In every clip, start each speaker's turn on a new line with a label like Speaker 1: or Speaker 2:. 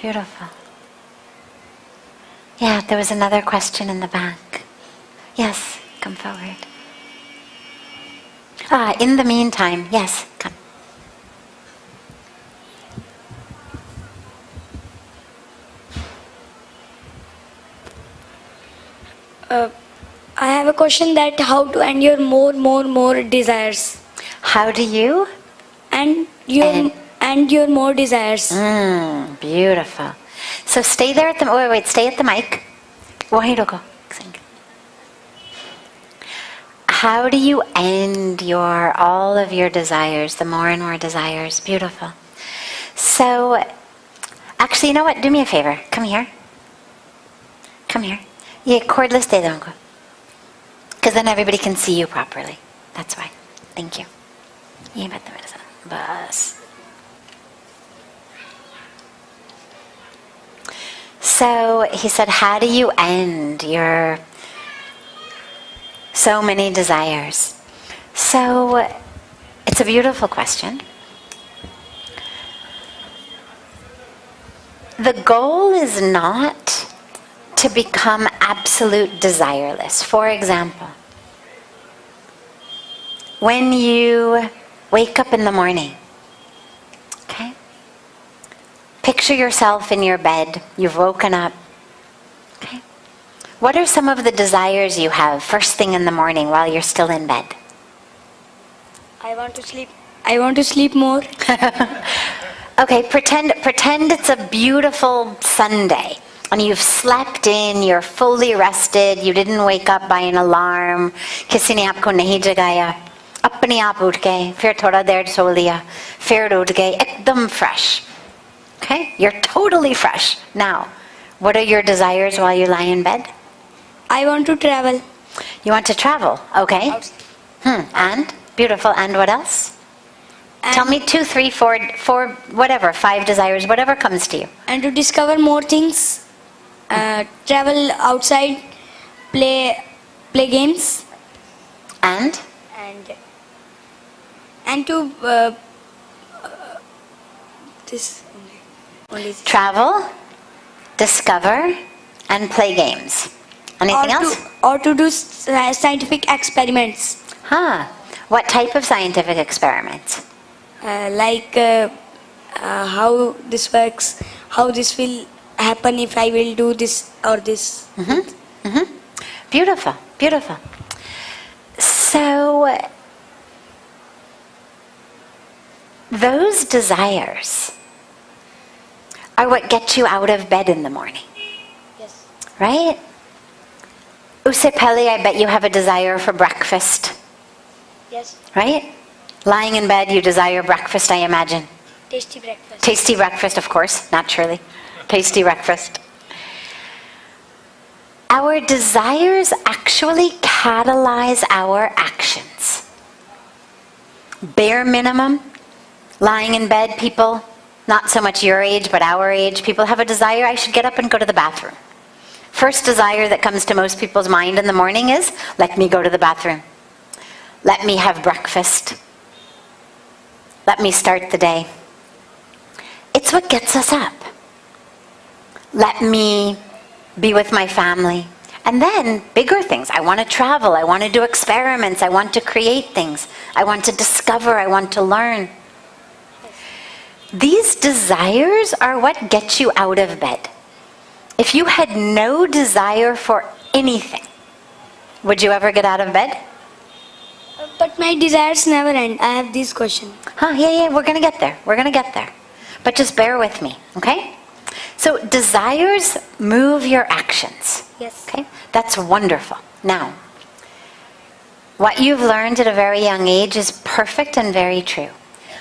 Speaker 1: Beautiful. Yeah, there was another question in the back. Yes, come forward. In the meantime, yes, come.
Speaker 2: I have a question that how to end your more desires.
Speaker 1: How do you?
Speaker 2: And your more desires.
Speaker 1: Beautiful. So stay there at the, wait, stay at the mic. How do you end all of your desires, the more and more desires? Beautiful. So, actually, you know what? Do me a favor. Come here. Come here. Yeah, cordless de dongo. Because then everybody can see you properly. That's why. Thank you. Bus. So he said, how do you end your so many desires? So it's a beautiful question. The goal is not to become absolute desireless. For example, when you wake up in the morning, okay? Picture yourself in your bed. You've woken up. Okay? What are some of the desires you have first thing in the morning while you're still in bed?
Speaker 2: I want to sleep. I want to sleep more.
Speaker 1: Okay, pretend it's a beautiful Sunday and you've slept in, you're fully rested, you didn't wake up by an alarm, किसी ने आपको नहीं जगाया, अपने आप उठ गए, फिर थोड़ा देर सो लिया, फिर उठ गए, एकदम fresh. Okay, you're totally fresh. Now, what are your desires while you lie in bed?
Speaker 2: I want to travel.
Speaker 1: You want to travel, okay. And? Beautiful, and what else? And tell me 2, 3, 4, whatever, 5 desires, whatever comes to you.
Speaker 2: And to discover more things, travel outside, play games.
Speaker 1: And
Speaker 2: to this only.
Speaker 1: Travel, discover, and play games. Anything else?
Speaker 2: Or to do scientific experiments.
Speaker 1: What type of scientific experiments?
Speaker 2: Like how this works, how this will happen if I will do this or this.
Speaker 1: Beautiful, beautiful. So, those desires are what get you out of bed in the morning.
Speaker 2: Yes.
Speaker 1: Right? Usse Pele, I bet you have a desire for breakfast.
Speaker 2: Yes.
Speaker 1: Right? Lying in bed, you desire breakfast, I imagine.
Speaker 2: Tasty breakfast.
Speaker 1: Tasty breakfast, of course, naturally. Tasty breakfast. Our desires actually catalyze our actions. Bare minimum, lying in bed, people, not so much your age, but our age, people have a desire, I should get up and go to the bathroom. First desire that comes to most people's mind in the morning is, let me go to the bathroom. Let me have breakfast. Let me start the day. It's what gets us up. Let me be with my family. And then bigger things. I want to travel. I want to do experiments. I want to create things. I want to discover. I want to learn. These desires are what get you out of bed. If you had no desire for anything, would you ever get out of bed?
Speaker 2: But my desires never end. I have this question.
Speaker 1: Yeah, we're going to get there. We're going to get there. But just bear with me, okay? So desires move your actions.
Speaker 2: Yes.
Speaker 1: Okay? That's wonderful. Now, what you've learned at a very young age is perfect and very true.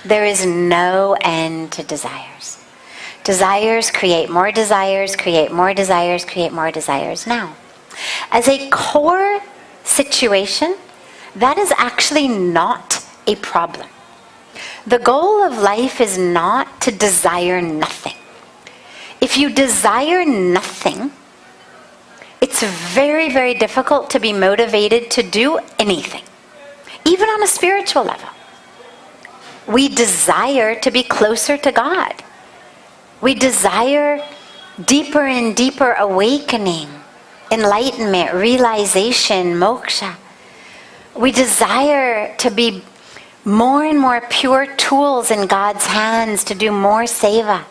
Speaker 1: There is no end to desires. Desires create more desires, create more desires, create more desires. Now, as a core situation, that is actually not a problem. The goal of life is not to desire nothing. If you desire nothing, it's very, very difficult to be motivated to do anything, even on a spiritual level. We desire to be closer to God. We desire deeper and deeper awakening, enlightenment, realization, moksha. We desire to be more and more pure tools in God's hands to do more seva.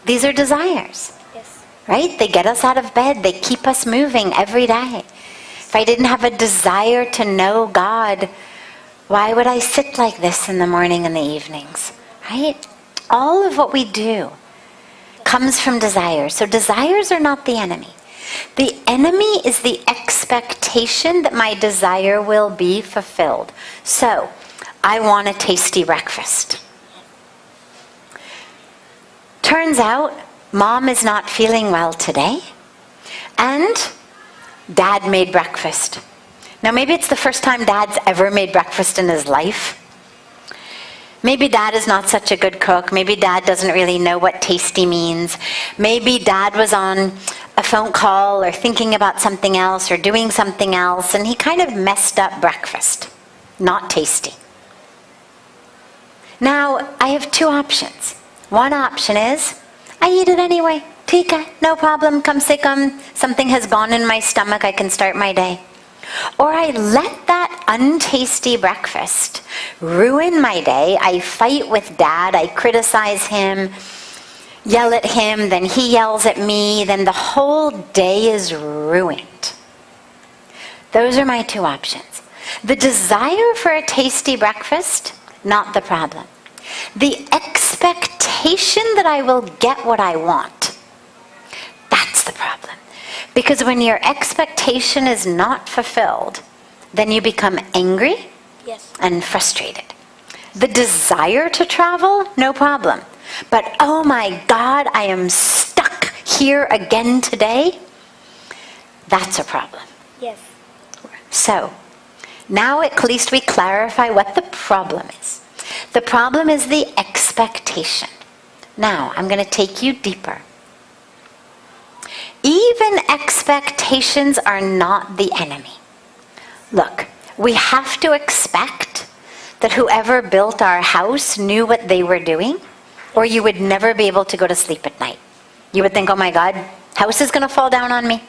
Speaker 1: These are desires,
Speaker 2: Yes.
Speaker 1: right? They get us out of bed. They keep us moving every day. If I didn't have a desire to know God, why would I sit like this in the morning and the evenings, right? All of what we do comes from desires. So desires are not the enemy. The enemy is the expectation that my desire will be fulfilled. So, I want a tasty breakfast. Turns out, mom is not feeling well today, and dad made breakfast. Now maybe it's the first time dad's ever made breakfast in his life. Maybe dad is not such a good cook. Maybe dad doesn't really know what tasty means. Maybe dad was on a phone call or thinking about something else or doing something else, and he kind of messed up breakfast. Not tasty. Now, I have two options. One option is, I eat it anyway. Tika, no problem, come se come. Something has gone in my stomach, I can start my day. Or I let that untasty breakfast ruin my day. I fight with dad, I criticize him, yell at him, then he yells at me, then the whole day is ruined. Those are my two options. The desire for a tasty breakfast, not the problem. The expectation that I will get what I want, that's the problem. Because when your expectation is not fulfilled, then you become angry
Speaker 2: Yes.
Speaker 1: and frustrated. The desire to travel, no problem. But oh my God, I am stuck here again today, that's a problem.
Speaker 2: Yes.
Speaker 1: So, now at least we clarify what the problem is. The problem is the expectation. Now, I'm going to take you deeper. Even expectations are not the enemy. Look, we have to expect that whoever built our house knew what they were doing, or you would never be able to go to sleep at night. You would think, oh my God, house is going to fall down on me.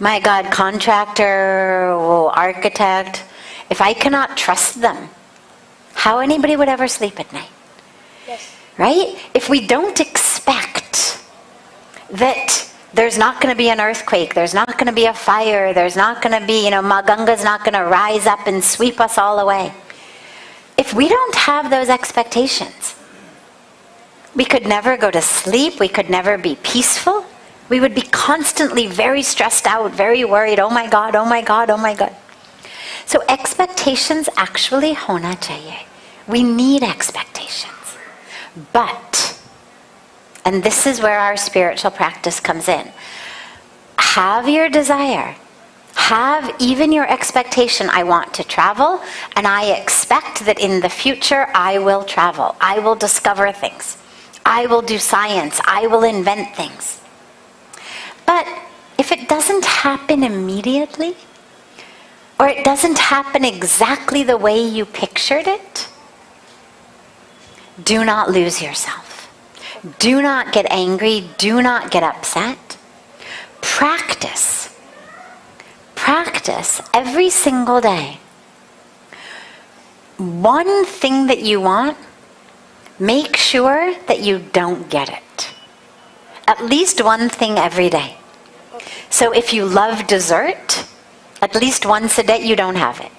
Speaker 1: My God, contractor, architect, if I cannot trust them, how anybody would ever sleep at night?
Speaker 2: Yes.
Speaker 1: Right? If we don't expect that there's not going to be an earthquake, there's not going to be a fire, there's not going to be, Ma Ganga's not going to rise up and sweep us all away. If we don't have those expectations, we could never go to sleep, we could never be peaceful. We would be constantly very stressed out, very worried, oh my God, oh my God, oh my God. So expectations actually hona chahiye. We need expectations. But, and this is where our spiritual practice comes in, have your desire, have even your expectation, I want to travel, and I expect that in the future I will travel, I will discover things, I will do science, I will invent things. But if it doesn't happen immediately, or it doesn't happen exactly the way you pictured it, do not lose yourself. Do not get angry. Do not get upset. Practice. Practice every single day. One thing that you want, make sure that you don't get it. At least one thing every day. So if you love dessert, at least once a day you don't have it.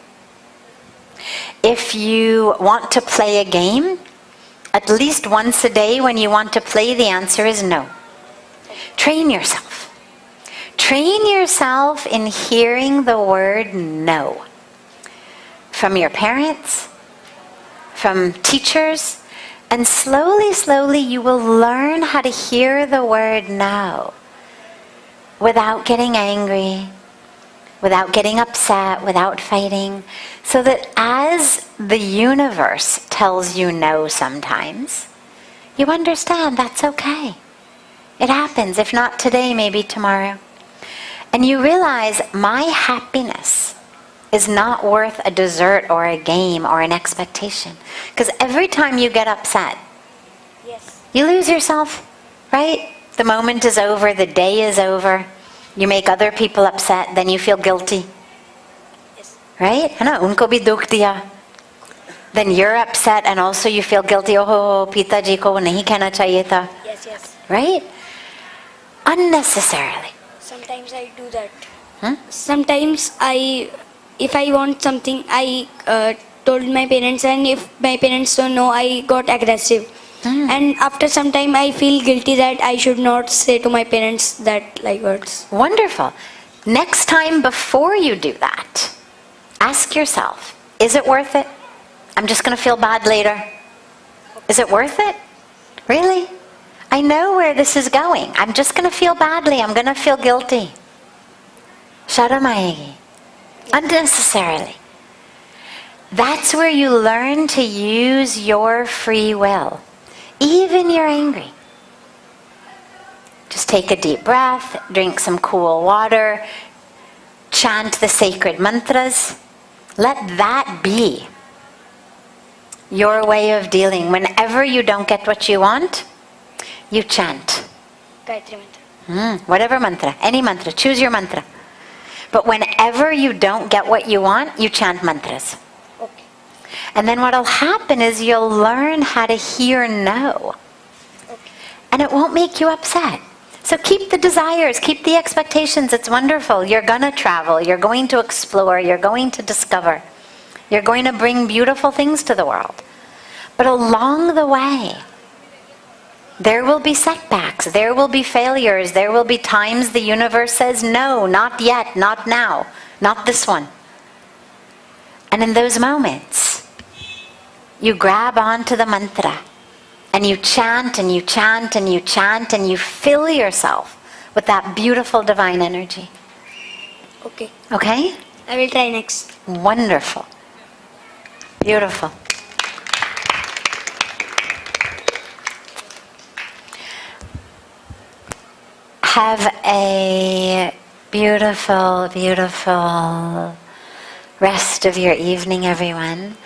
Speaker 1: If you want to play a game, at least once a day when you want to play, the answer is no. Train yourself. Train yourself in hearing the word no. From your parents, from teachers, and slowly, slowly you will learn how to hear the word no without getting angry, without getting upset, without fighting, so that as the universe tells you no sometimes, you understand that's okay. It happens, if not today, maybe tomorrow. And you realize my happiness is not worth a dessert or a game or an expectation. Because every time you get upset,
Speaker 2: Yes.
Speaker 1: you lose yourself. right? The moment is over, the day is over. You make other people upset, then you feel guilty.
Speaker 2: Yes.
Speaker 1: Right? है ना? उनको भी दुख दिया. Then you're upset and also you feel guilty. Oh, पिताजी को वो नहीं कहना चाहिए था.
Speaker 2: Yes, yes.
Speaker 1: Right? Unnecessarily.
Speaker 2: Sometimes I do that.
Speaker 1: Hmm?
Speaker 2: Sometimes if I want something, I told my parents, and if my parents don't know, I got aggressive. And after some time, I feel guilty that I should not say to my parents that like words.
Speaker 1: Wonderful. Next time before you do that, ask yourself, is it worth it? I'm just going to feel bad later. Is it worth it? Really? I know where this is going. I'm just going to feel badly. I'm going to feel guilty. Sharamayagi. Unnecessarily. That's where you learn to use your free will. Even you're angry. Just take a deep breath, drink some cool water, chant the sacred mantras. Let that be your way of dealing. Whenever you don't get what you want, you chant.
Speaker 2: Gayatri mantra.
Speaker 1: Whatever mantra, any mantra, choose your mantra. But whenever you don't get what you want, you chant mantras.
Speaker 2: Okay.
Speaker 1: And then what'll happen is you'll learn how to hear no.
Speaker 2: Okay.
Speaker 1: And it won't make you upset. So keep the desires, keep the expectations. It's wonderful. You're going to travel. You're going to explore. You're going to discover. You're going to bring beautiful things to the world. But along the way, there will be setbacks. There will be failures. There will be times the universe says, no, not yet, not now, not this one. And in those moments, you grab onto the mantra and you chant and you chant and you chant and you fill yourself with that beautiful divine energy.
Speaker 2: Okay.
Speaker 1: Okay?
Speaker 2: I will try next.
Speaker 1: Wonderful. Beautiful. Have a beautiful, beautiful rest of your evening, everyone.